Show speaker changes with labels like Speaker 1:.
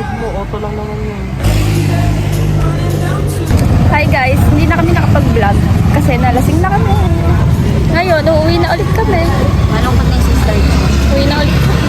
Speaker 1: side mo. Auto lang naman yun.
Speaker 2: Hi guys, hindi na kami nakapag-vlog kasi nalasing na kami. Ngayon, uuwi na ulit kami.
Speaker 3: Malungkot na yung sister ko.
Speaker 2: Uwi na ulit.